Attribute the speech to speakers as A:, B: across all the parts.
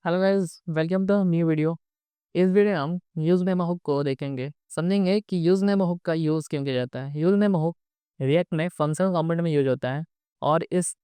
A: Hello guys, welcome to new video. इस video में हम यूज नेम हुक को देखेंगे, समझेंगे कि यूज नेम हुक का यूज़ क्यों किया जाता है। यूज नेम हुक रिएक्ट में फंक्शनल कंपोनेंट में यूज होता है और इस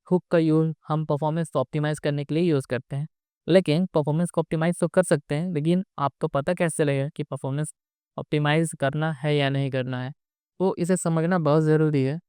A: हुक का यूज हम परफॉर्मेंस को ऑप्टिमाइज़ करने के लिए यूज़ करते हैं। लेकिन परफॉर्मेंस को ऑप्टिमाइज़ तो कर सकते हैं, लेकिन आपको पता कैसे लगेगा कि परफॉर्मेंस ऑप्टिमाइज़ करना है या नहीं करना है, तो इसे समझना बहुत ज़रूरी है।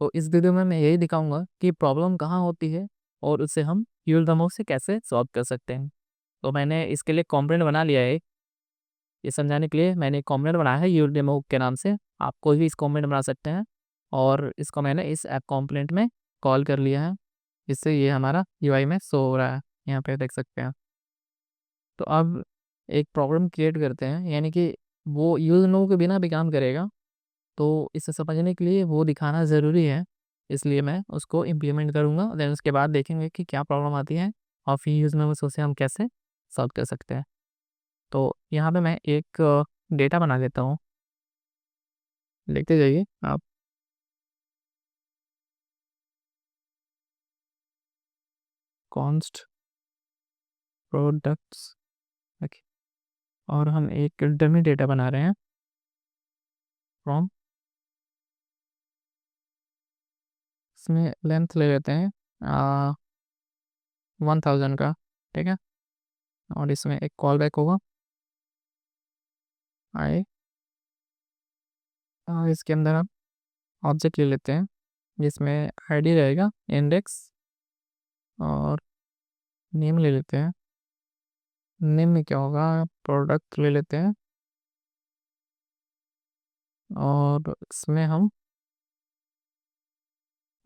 A: तो इस वीडियो में मैं यही दिखाऊंगा कि प्रॉब्लम कहाँ होती है और उसे हम यूज नेम हुक से कैसे सॉल्व कर सकते हैं। तो मैंने इसके लिए कॉम्पोनेंट बना लिया है। ये समझाने के लिए मैंने एक कॉम्पोनेंट बनाया है यूर डेमो के नाम से। आप कोई भी इस कॉम्पोनेंट बना सकते हैं और इसको मैंने इस ऐप कॉम्पोनेंट में कॉल कर लिया है। इससे ये हमारा यूआई में शो हो रहा है, यहाँ पे देख सकते हैं। तो अब एक प्रॉब्लम क्रिएट करते हैं, यानी कि वो यूज नो के बिना भी काम करेगा। तो इसे समझने के लिए वो दिखाना ज़रूरी है, इसलिए मैं उसको इम्प्लीमेंट करूँगा। देन उसके बाद देखेंगे कि क्या प्रॉब्लम आती है और फिर यूज नो से हम कैसे सॉल्व कर सकते हैं। तो यहाँ पे मैं एक डेटा बना देता हूँ, लिखते जाइए आप। Const products, okay. और हम एक डमी डेटा बना रहे हैं फ्रॉम, इसमें लेंथ ले लेते हैं 1000 का, ठीक है। और इसमें एक कॉल बैक होगा आई। इसके अंदर हम ऑब्जेक्ट ले लेते हैं जिसमें आईडी रहेगा, इंडेक्स, और नेम ले लेते हैं। नेम में क्या होगा, प्रोडक्ट ले लेते हैं और इसमें हम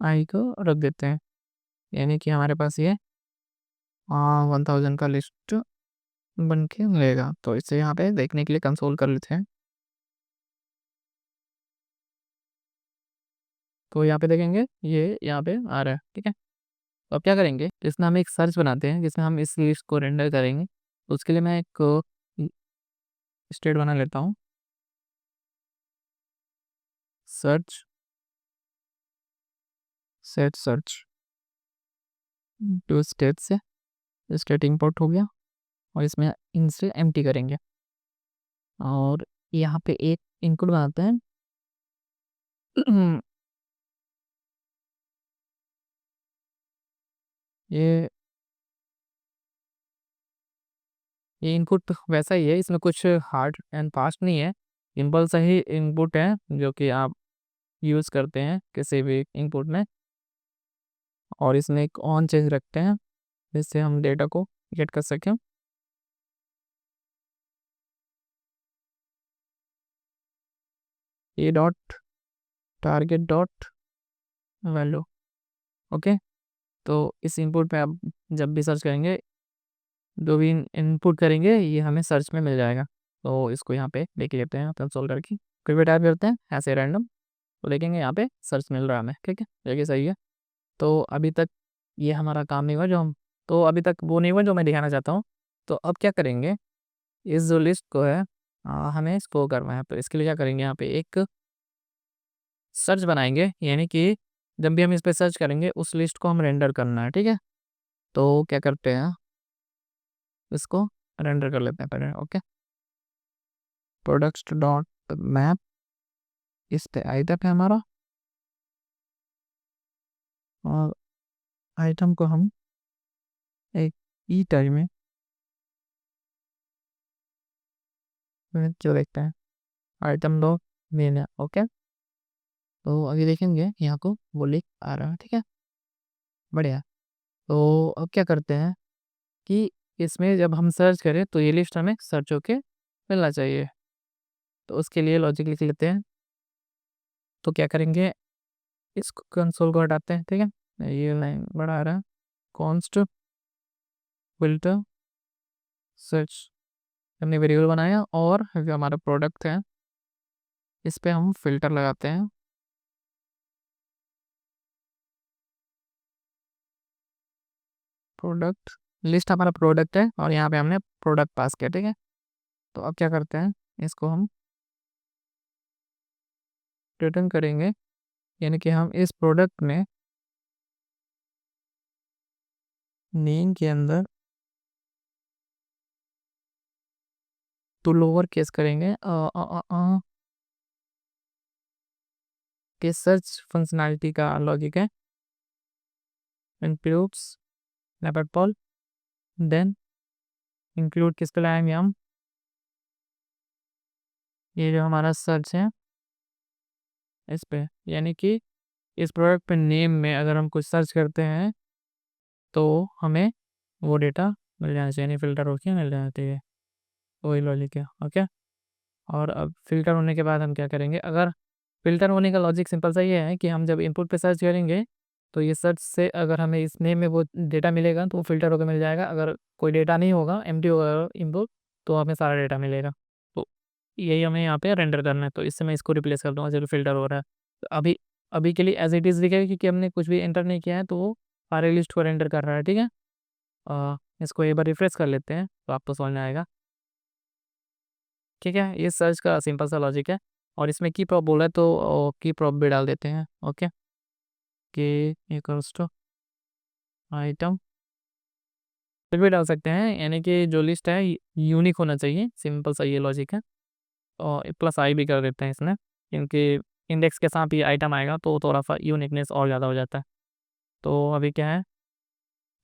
A: आई को रख देते हैं, यानी कि हमारे पास ये 1000 का लिस्ट बन के मिलेगा। तो इसे यहाँ पे देखने के लिए कंसोल कर लेते हैं। तो यहाँ पे देखेंगे ये यहाँ पे आ रहा है, ठीक है। तो अब क्या करेंगे, तो इसमें हम एक सर्च बनाते हैं जिसमें हम इस लिस्ट को रेंडर करेंगे। तो उसके लिए मैं एक स्टेट बना लेता हूँ, search set search to state से स्टेट इंपोर्ट हो गया और इसमें इनसे एम्प्टी करेंगे। और यहाँ पे एक इनपुट बनाते हैं ये ये इनपुट वैसा ही है, इसमें कुछ हार्ड एंड फास्ट नहीं है, सिंपल सा ही इनपुट है जो कि आप यूज़ करते हैं किसी भी इनपुट में। और इसमें एक ऑन चेंज रखते हैं जिससे हम डेटा को गेट कर सकें। ए dot target dot value, okay. तो इस इनपुट पे आप जब भी सर्च करेंगे, जो भी इनपुट करेंगे ये हमें सर्च में मिल जाएगा। तो इसको यहाँ पे लेके लेते हैं कंसोल करके, कोई भी टाइप करते हैं ऐसे रैंडम, तो देखेंगे यहाँ पे सर्च मिल रहा है हमें, ठीक है, देखिए सही है। तो अभी तक ये हमारा काम नहीं हुआ, जो हम, तो अभी तक वो नहीं हुआ जो मैं दिखाना चाहता हूँ। तो अब क्या करेंगे, इस जो लिस्ट को है हमें इसको करना है। तो इसके लिए क्या करेंगे, यहाँ पे एक सर्च बनाएंगे, यानी कि जब भी हम इस पे सर्च करेंगे उस लिस्ट को हम रेंडर करना है, ठीक है। तो क्या करते हैं, इसको रेंडर कर लेते हैं पहले, ओके। प्रोडक्ट्स डॉट मैप, इस पे आइटम है हमारा, और आइटम को हम एक ई टाइम में जो देखते हैं आइटम दो मेन है, ओके। तो अभी देखेंगे यहाँ को वो लिख आ रहा है, ठीक है, बढ़िया। तो अब क्या करते हैं कि इसमें जब हम सर्च करें तो ये लिस्ट हमें सर्च होके मिलना चाहिए। तो उसके लिए लॉजिक लिख लेते हैं। तो क्या करेंगे, इसको कंसोल को हटाते हैं, ठीक है, ये लाइन बड़ा आ रहा है, कॉन्स्ट फिल्टर सर्च, हमने वेरिएबल बनाया और जो हमारा प्रोडक्ट है इस पे हम फिल्टर लगाते हैं। प्रोडक्ट लिस्ट हमारा प्रोडक्ट है और यहाँ पे हमने प्रोडक्ट पास किया, ठीक है। तो अब क्या करते हैं, इसको हम रिटर्न करेंगे, यानी कि हम इस प्रोडक्ट में नेम के अंदर तो लोअर केस करेंगे के सर्च फंक्शनैलिटी का लॉजिक है इंक्लूड्स लेपर्ड देन इंक्लूड किस पे लाएंगे हम, ये जो हमारा सर्च है इस पे, यानी कि इस प्रोडक्ट पे नेम में अगर हम कुछ सर्च करते हैं तो हमें वो डेटा मिल जाना चाहिए, फ़िल्टर होके मिल जाना चाहिए, वही लॉजिक है। ओके, और अब फ़िल्टर होने के बाद हम क्या करेंगे, अगर फ़िल्टर होने का लॉजिक सिंपल सा ये है कि हम जब इनपुट पे सर्च करेंगे तो ये सर्च से अगर हमें इस नेम में वो डेटा मिलेगा तो वो फ़िल्टर होकर मिल जाएगा। अगर कोई डेटा नहीं होगा, एम्प्टी होगा इनपुट, तो हमें सारा डेटा मिलेगा। तो यही हमें यहाँ पे रेंडर करना है, तो इससे मैं इसको रिप्लेस कर दूँगा जो फ़िल्टर हो रहा है। तो अभी अभी के लिए एज़ इट इज़ दिखेगा क्योंकि हमने कुछ भी एंटर नहीं किया है, तो वो सारे लिस्ट को रेंडर कर रहा है। ठीक है, इसको एक बार रिफ्रेश कर लेते हैं तो आपको समझ में आएगा। ठीक है, ये सर्च का सिंपल सा लॉजिक है और इसमें की प्रॉप बोला है तो की प्रॉप भी डाल देते हैं। ओके, कि इक्वल्स टू आइटम फिर भी डाल सकते हैं, यानी कि जो लिस्ट है यूनिक होना चाहिए, सिंपल सा ये लॉजिक है। और प्लस आई भी कर देते हैं इसमें, क्योंकि इंडेक्स के साथ ये आइटम आएगा तो थोड़ा सा यूनिकनेस और ज़्यादा हो जाता है। तो अभी क्या है,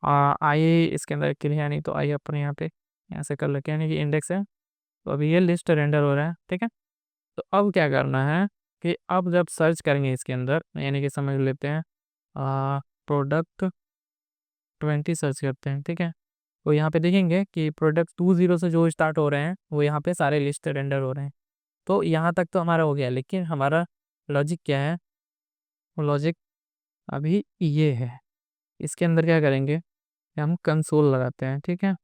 A: आई इसके अंदर क्लियर है, नहीं तो आई अपने यहाँ पे ऐसे कर लेते हैं, यानी कि इंडेक्स है। तो अभी ये लिस्ट रेंडर हो रहा है। ठीक है, तो अब क्या करना है कि अब जब सर्च करेंगे इसके अंदर, यानी कि समझ लेते हैं प्रोडक्ट 20 सर्च करते हैं। ठीक है, तो यहाँ पे देखेंगे कि प्रोडक्ट 20 से जो स्टार्ट हो रहे हैं वो यहाँ पे सारे लिस्ट रेंडर हो रहे हैं। तो यहाँ तक तो हमारा हो गया, लेकिन हमारा लॉजिक क्या है, वो लॉजिक अभी ये है। इसके अंदर क्या करेंगे कि हम कंसोल लगाते हैं। ठीक है,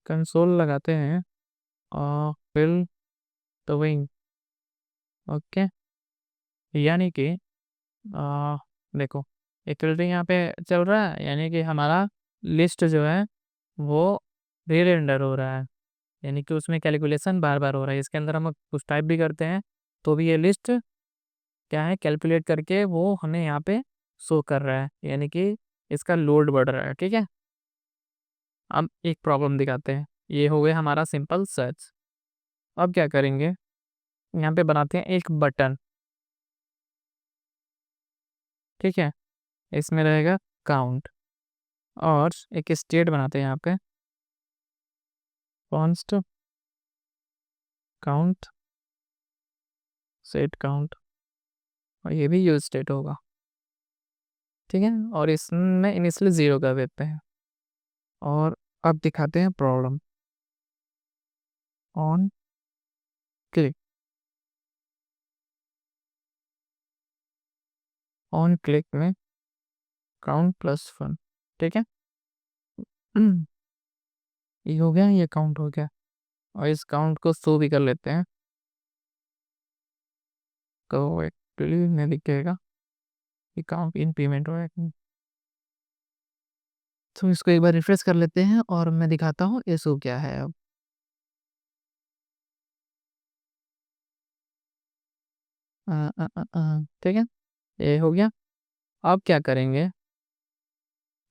A: कंसोल लगाते हैं और फिल टविंग। ओके, यानी कि देखो एक फ़िल्टरिंग यहाँ पे चल रहा है, यानी कि हमारा लिस्ट जो है वो री रेंडर हो रहा है, यानी कि उसमें कैलकुलेशन बार बार हो रहा है। इसके अंदर हम कुछ टाइप भी करते हैं तो भी ये लिस्ट क्या है, कैलकुलेट करके वो हमें यहाँ पे शो कर रहा है, यानी कि इसका लोड बढ़ रहा है। ठीक है, अब एक प्रॉब्लम दिखाते हैं। ये हो गया हमारा सिंपल सर्च। अब क्या करेंगे, यहाँ पे बनाते हैं एक बटन। ठीक है, इसमें रहेगा काउंट और एक स्टेट बनाते हैं यहाँ पे कॉन्स्ट काउंट सेट काउंट, और ये भी यूज स्टेट होगा। ठीक है, और इसमें इनिशियली 0 कर देते हैं। और अब दिखाते हैं problem on click. On click में काउंट प्लस 1। ठीक है, ये हो गया, ये काउंट हो गया, और इस काउंट को शो भी कर लेते हैं तो एक्चुअली में दिखेगा कि काउंट इन पेमेंट हो है। तो इसको एक बार रिफ्रेश कर लेते हैं और मैं दिखाता हूँ ये शो क्या है अब। ठीक है, ये हो गया। अब क्या करेंगे,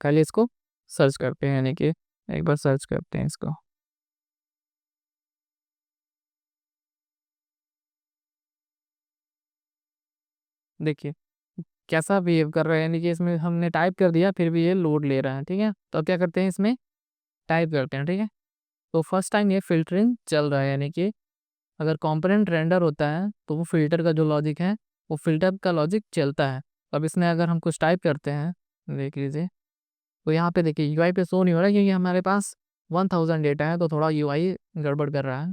A: पहले इसको सर्च करते हैं, यानी कि एक बार सर्च करते हैं इसको। देखिए कैसा बिहेव कर रहा है, यानी कि इसमें हमने टाइप कर दिया फिर भी ये लोड ले रहा है। ठीक है, तो अब क्या करते हैं, इसमें टाइप करते हैं। ठीक है, तो फर्स्ट टाइम ये फ़िल्टरिंग चल रहा है, यानी कि अगर कंपोनेंट रेंडर होता है तो वो फ़िल्टर का जो लॉजिक है वो फ़िल्टर का लॉजिक चलता है। अब इसमें अगर हम कुछ टाइप करते हैं, देख लीजिए, तो यहाँ पे देखिए यूआई पे शो नहीं हो रहा है क्योंकि हमारे पास 1000 डेटा है, तो थोड़ा यूआई गड़बड़ कर रहा है।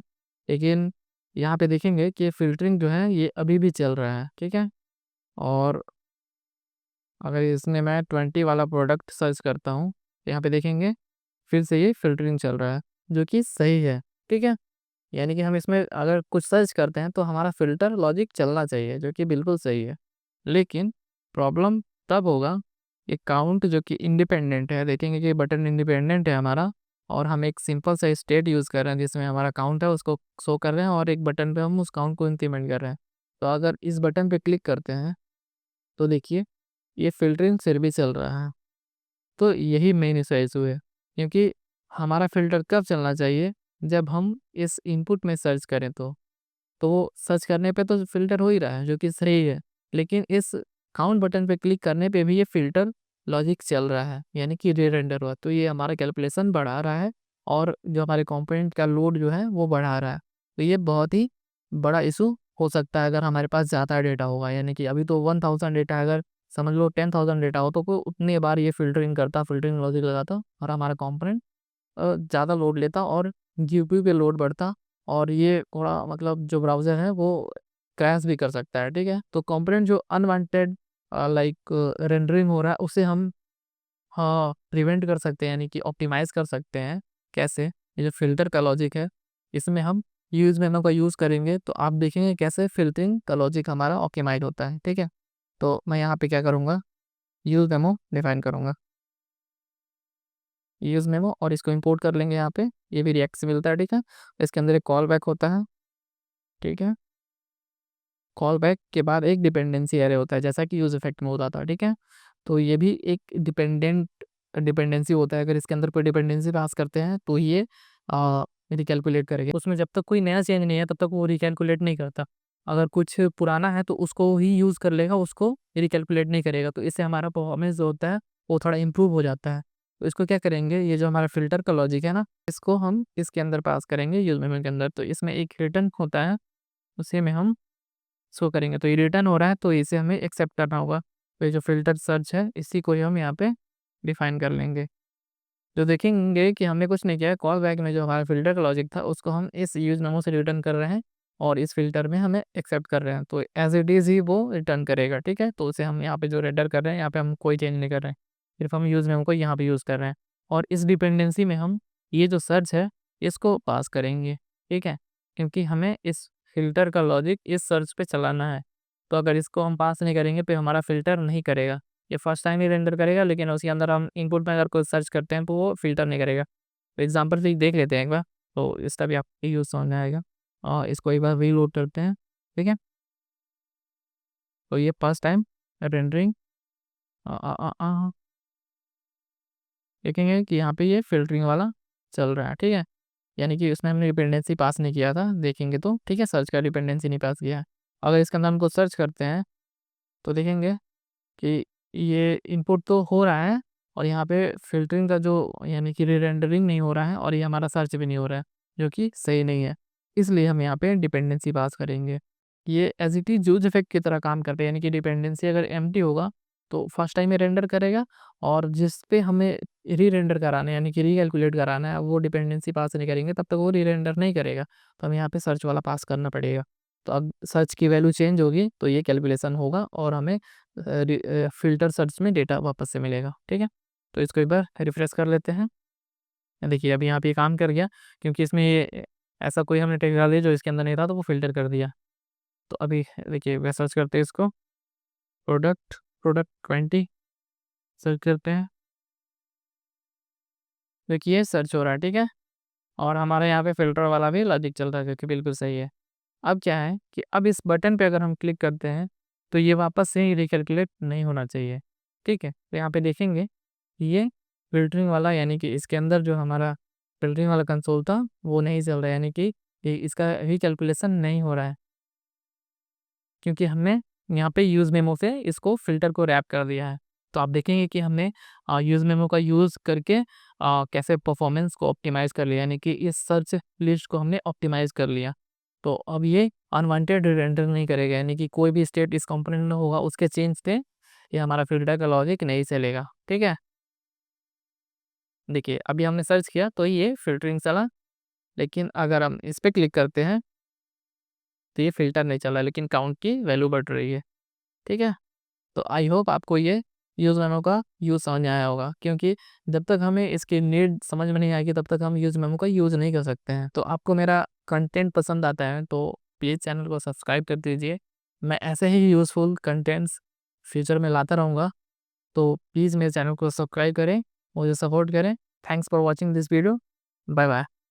A: लेकिन यहाँ पे देखेंगे कि फ़िल्टरिंग जो है ये अभी भी चल रहा है। ठीक है, और अगर इसमें मैं 20 वाला प्रोडक्ट सर्च करता हूँ, यहाँ पे देखेंगे फिर से ये फ़िल्टरिंग चल रहा है, जो कि सही है। ठीक है, यानी कि हम इसमें अगर कुछ सर्च करते हैं तो हमारा फ़िल्टर लॉजिक चलना चाहिए, जो कि बिल्कुल सही है। लेकिन प्रॉब्लम तब होगा कि काउंट जो कि इंडिपेंडेंट है, देखेंगे कि बटन इंडिपेंडेंट है हमारा, और हम एक सिंपल सा स्टेट यूज़ कर रहे हैं जिसमें हमारा काउंट है उसको शो कर रहे हैं, और एक बटन पे हम उस काउंट को इंक्रीमेंट कर रहे हैं। तो अगर इस बटन पे क्लिक करते हैं तो देखिए ये फ़िल्टरिंग फिर भी चल रहा है। तो यही मेन इसका इशू है, क्योंकि हमारा फ़िल्टर कब चलना चाहिए, जब हम इस इनपुट में सर्च करें तो वो सर्च करने पे तो फ़िल्टर हो ही रहा है, जो कि सही है। लेकिन इस काउंट बटन पे क्लिक करने पे भी ये फ़िल्टर लॉजिक चल रहा है, यानी कि री-रेंडर हुआ। तो ये हमारा कैलकुलेशन बढ़ा रहा है और जो हमारे कंपोनेंट का लोड जो है वो बढ़ा रहा है। तो ये बहुत ही बड़ा इश्यू हो सकता है अगर हमारे पास ज़्यादा डेटा होगा, यानी कि अभी तो 1000 डेटा है, अगर समझ लो 10,000 डेटा हो तो वो उतनी बार ये फ़िल्टरिंग करता, फ़िल्टरिंग लॉजिक लगाता और हमारा कंपोनेंट ज़्यादा लोड लेता और जीपीयू पे लोड बढ़ता और ये थोड़ा मतलब जो ब्राउज़र है वो क्रैश भी कर सकता है, ठीक है? तो कंपोनेंट जो अनवांटेड लाइक रेंडरिंग हो रहा है उसे हम हाँ, प्रिवेंट कर सकते हैं, यानी कि ऑप्टिमाइज़ कर सकते हैं। कैसे? ये जो फ़िल्टर का लॉजिक है, इसमें हम यूज़ मेमो का यूज़ करेंगे तो आप देखेंगे कैसे फ़िल्टरिंग का लॉजिक हमारा ऑप्टिमाइज़ होता है, ठीक है? तो मैं यहाँ पे क्या करूँगा, यूज़ मेमो डिफ़ाइन करूँगा। यूज़ मेमो और इसको इंपोर्ट कर लेंगे यहाँ पे, ये भी रिएक्ट से मिलता है, ठीक है? इसके अंदर एक कॉल बैक होता है, ठीक है? कॉल बैक के बाद एक डिपेंडेंसी एरे होता है, जैसा कि यूज़ इफेक्ट में होता था, ठीक है? तो ये भी एक डिपेंडेंसी होता है, अगर इसके अंदर कोई डिपेंडेंसी पास करते हैं तो ये रिकैलकुलेट करेगा। उसमें जब तक कोई नया चेंज नहीं है तब तक वो रिकैलकुलेट नहीं करता। अगर कुछ पुराना है तो उसको ही यूज़ कर लेगा, उसको रिकैलकुलेट नहीं करेगा। तो इससे हमारा परफॉर्मेंस जो होता है वो थोड़ा इम्प्रूव हो जाता है। तो इसको क्या करेंगे, ये जो हमारा फ़िल्टर का लॉजिक है ना, इसको हम इसके अंदर पास करेंगे यूज़ मेमो के अंदर। तो इसमें एक रिटर्न होता है, उसी में हम शो करेंगे। तो ये रिटर्न हो रहा है तो इसे हमें एक्सेप्ट करना होगा। तो ये जो फ़िल्टर सर्च है इसी को ही हम यहाँ पे डिफ़ाइन कर लेंगे। तो देखेंगे कि हमने कुछ नहीं किया है, कॉल बैक में जो हमारा फ़िल्टर का लॉजिक था उसको हम इस यूज़ मेमो से रिटर्न कर रहे हैं और इस फ़िल्टर में हमें एक्सेप्ट कर रहे हैं। तो एज़ इट इज़ ही वो रिटर्न करेगा, ठीक है? तो उसे हम यहाँ पे जो रेंडर कर रहे हैं यहाँ पे हम कोई चेंज नहीं कर रहे हैं। सिर्फ़ हम यूज़ मेमो को यहाँ पे यूज़ कर रहे हैं और इस डिपेंडेंसी में हम ये जो सर्च है इसको पास करेंगे, ठीक है? क्योंकि हमें इस फ़िल्टर का लॉजिक इस सर्च पे चलाना है। तो अगर इसको हम पास नहीं करेंगे तो हमारा फ़िल्टर नहीं करेगा। ये फर्स्ट टाइम ही रेंडर करेगा, लेकिन उसके अंदर हम इनपुट में अगर कोई सर्च करते हैं तो वो फ़िल्टर नहीं करेगा। तो एग्ज़ाम्पल से ही देख लेते हैं एक बार, तो इसका भी आपको यूज़ समझ में आएगा। इसको एक बार रीलोड करते हैं, ठीक है? तो ये फर्स्ट टाइम रेंडरिंग अ अ अ अ, देखेंगे कि यहाँ पे ये फ़िल्टरिंग वाला चल रहा है, ठीक है? यानी कि उसमें हमने डिपेंडेंसी पास नहीं किया था, देखेंगे तो, ठीक है? सर्च का डिपेंडेंसी नहीं पास किया है। अगर इसके अंदर हम कुछ सर्च करते हैं, तो देखेंगे कि ये इनपुट तो हो रहा है और यहाँ पे फ़िल्टरिंग का जो यानी कि री-रेंडरिंग नहीं हो रहा है और ये हमारा सर्च भी नहीं हो रहा है, जो कि सही नहीं है। इसलिए हम यहाँ पे डिपेंडेंसी पास करेंगे। ये as it is juice effect की तरह काम करता है, यानी कि डिपेंडेंसी अगर एम्प्टी होगा, तो फर्स्ट टाइम ये रेंडर करेगा और जिस पे हमें री-रेंडर कराना है, यानी कि रीकैलकुलेट कराना है, वो डिपेंडेंसी पास नहीं करेंगे, तब तक वो री-रेंडर नहीं करेगा। तो हमें यहाँ पे सर्च वाला पास करना पड़ेगा। तो अब सर्च की वैल्यू चेंज होगी, तो ये कैलकुलेशन होगा और हमें फ़िल्टर सर्च में डेटा वापस से मिलेगा, ठीक है? तो इसको एक बार रिफ्रेश कर लेते हैं। देखिए अभी यहाँ पे ये काम कर गया, क्योंकि इसमें ये ऐसा कोई हमने टेक्स्ट डाल दिया जो इसके अंदर नहीं था तो वो फ़िल्टर कर दिया। तो अभी देखिए मैं सर्च करते हैं इसको, प्रोडक्ट प्रोडक्ट 20 सर्च करते हैं। देखिए सर्च हो रहा है, ठीक है? और हमारे यहाँ पे फ़िल्टर वाला भी लॉजिक चल रहा है, जो कि बिल्कुल सही है। अब क्या है कि अब इस बटन पे अगर हम क्लिक करते हैं, तो ये वापस से ही रिकैलकुलेट नहीं होना चाहिए, ठीक है? तो यहाँ पे देखेंगे, ये फ़िल्टरिंग वाला, यानी कि इसके अंदर जो हमारा फ़िल्टरिंग वाला कंसोल था, वो नहीं चल रहा है, यानी कि ये इसका रिकैलकुलेशन नहीं हो रहा है, क्योंकि हमने यहाँ पे यूज़ मेमो से इसको फ़िल्टर को रैप कर दिया है। तो आप देखेंगे कि हमने यूज़ मेमो का यूज़ करके कैसे परफ़ॉर्मेंस को ऑप्टिमाइज़ कर लिया, यानी कि इस सर्च लिस्ट को हमने ऑप्टिमाइज़ कर लिया। तो अब ये अनवांटेड रेंडर नहीं करेगा, यानी कि कोई भी स्टेट इस कंपोनेंट में होगा उसके चेंज पे ये हमारा फ़िल्टर का लॉजिक नहीं चलेगा, ठीक है? देखिए अभी हमने सर्च किया तो ये फ़िल्टरिंग चला, लेकिन अगर हम इस पे क्लिक करते हैं तो ये फ़िल्टर नहीं चला, लेकिन काउंट की वैल्यू बढ़ रही है, ठीक है? तो आई होप आपको ये यूज़ मेमो का यूज़ समझ में आया होगा, क्योंकि जब तक हमें इसकी नीड समझ में नहीं आएगी तब तक हम यूज़ मेमो का यूज़ नहीं कर सकते हैं। तो आपको मेरा कंटेंट पसंद आता है तो प्लीज़ चैनल को सब्सक्राइब कर दीजिए। मैं ऐसे ही यूज़फुल कंटेंट्स फ्यूचर में लाता रहूँगा, तो प्लीज़ मेरे चैनल को सब्सक्राइब करें, मुझे सपोर्ट करें। Thanks for watching this video. Bye bye.